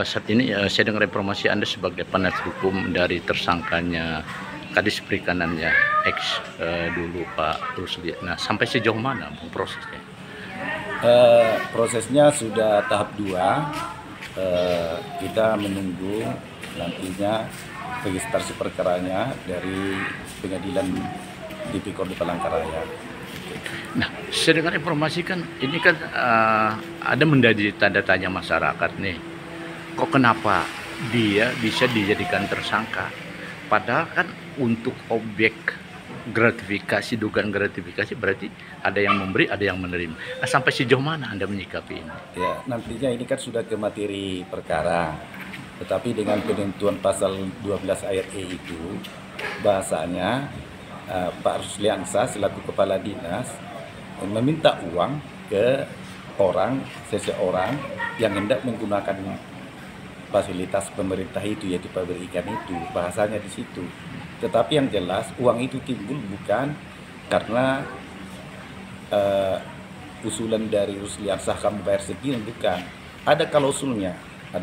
saat ini saya dengar informasi Anda sebagai penasihat hukum dari tersangkanya Kadis Perikanannya X dulu Pak Rusli. Nah, sampai sejauh mana Bung, prosesnya? Prosesnya sudah tahap 2. Kita menunggu nantinya registrasi perkaranya dari Pengadilan Tipikor di Palangkaraya. Nah, saya dengar informasi kan ini kan ada menjadi tanda tanya masyarakat nih. Kok kenapa dia bisa dijadikan tersangka? Padahal kan untuk objek gratifikasi, dugaan gratifikasi berarti ada yang memberi, ada yang menerima. Nah, sampai sejauh mana Anda menyikapi ini? Ya, nantinya ini kan sudah ke materi perkara. Tetapi dengan penentuan pasal 12 ayat E itu, bahasanya Pak Rusliansa selaku kepala dinas meminta uang ke seseorang yang hendak menggunakan fasilitas pemerintah itu, yaitu pabrikan itu, bahasanya di situ. Tetapi yang jelas uang itu timbul bukan karena usulan dari Rusliansa kamu bayar sekian, bukan. Ada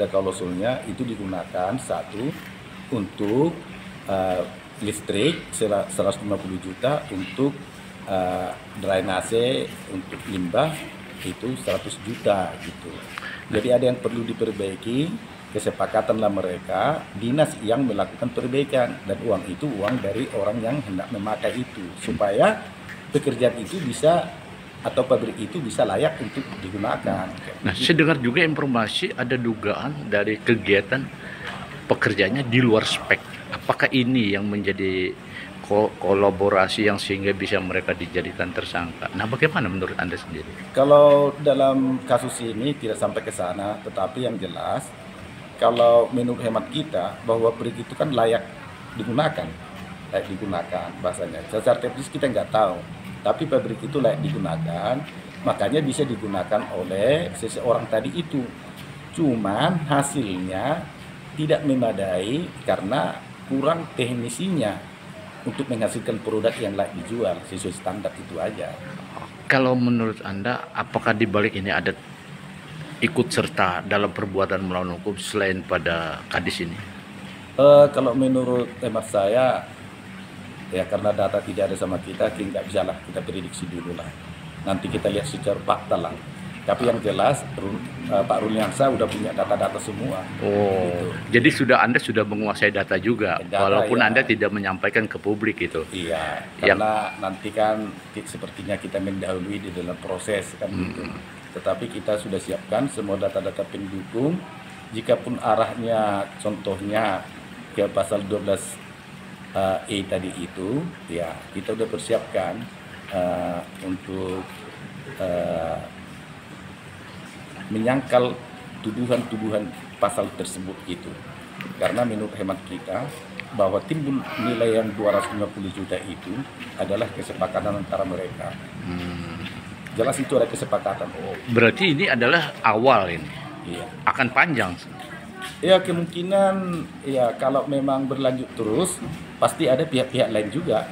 klausulnya itu digunakan satu untuk listrik 150 juta, untuk drainase, untuk limbah itu 100 juta gitu. Jadi ada yang perlu diperbaiki, kesepakatanlah mereka, dinas yang melakukan perbaikan, dan uang itu uang dari orang yang hendak memakai itu, supaya pekerjaan itu bisa atau pabrik itu bisa layak untuk digunakan. Nah, saya dengar juga informasi ada dugaan dari kegiatan pekerjaannya di luar spek. Apakah ini yang menjadi kolaborasi yang sehingga bisa mereka dijadikan tersangka? Nah, bagaimana menurut Anda sendiri? Kalau dalam kasus ini tidak sampai ke sana, tetapi yang jelas kalau menurut hemat kita bahwa pabrik itu kan layak digunakan bahasanya. Secara teknis kita nggak tahu, tapi pabrik itu layak digunakan, makanya bisa digunakan oleh seseorang tadi itu. Cuman hasilnya tidak memadai karena kurang teknisinya untuk menghasilkan produk yang layak dijual sesuai standar, itu aja. Kalau menurut Anda, apakah di balik ini ada ikut serta dalam perbuatan melawan hukum selain pada Kadis ini? Kalau menurut hemat saya, ya karena data tidak ada sama kita nggak bisa lah kita prediksi dulu lah. Nanti kita lihat secara fakta lah. Tapi yang jelas Pak Rusliansa udah punya data-data semua. Oh, gitu. Jadi Anda sudah menguasai data juga, walaupun ya. Anda tidak menyampaikan ke publik itu. Iya, karena nanti kan sepertinya kita mendahului di dalam proses kan gitu. Tetapi kita sudah siapkan semua data-data pendukung. Jikapun arahnya contohnya ke pasal 12 E tadi itu, ya kita sudah persiapkan untuk menyangkal tuduhan-tuduhan pasal tersebut gitu. Karena menurut hemat kita bahwa timbul nilai yang 250 juta itu adalah kesepakatan antara mereka. Jelas itu ada kesepakatan. Berarti ini adalah awal ini. Iya. Akan panjang. Ya kemungkinan ya kalau memang berlanjut terus pasti ada pihak-pihak lain juga.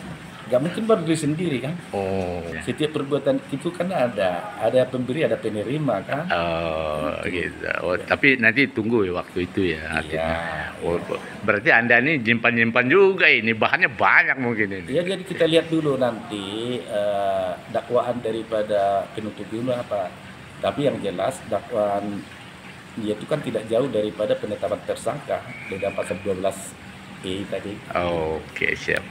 Gak mungkin berdiri sendiri kan. Oh. Setiap perbuatan itu kan ada pemberi, ada penerima kan. Oh, gitu. Oh, tapi nanti tunggu ya waktu itu ya. Iya. Oh, berarti Anda ini nyimpan juga ini, bahannya banyak mungkin ini. Ya, jadi kita lihat dulu nanti dakwaan daripada penuntut umum apa. Tapi yang jelas dakwaan dia itu kan tidak jauh daripada penetapan tersangka dalam pasal 12 E tadi. Oke, siap.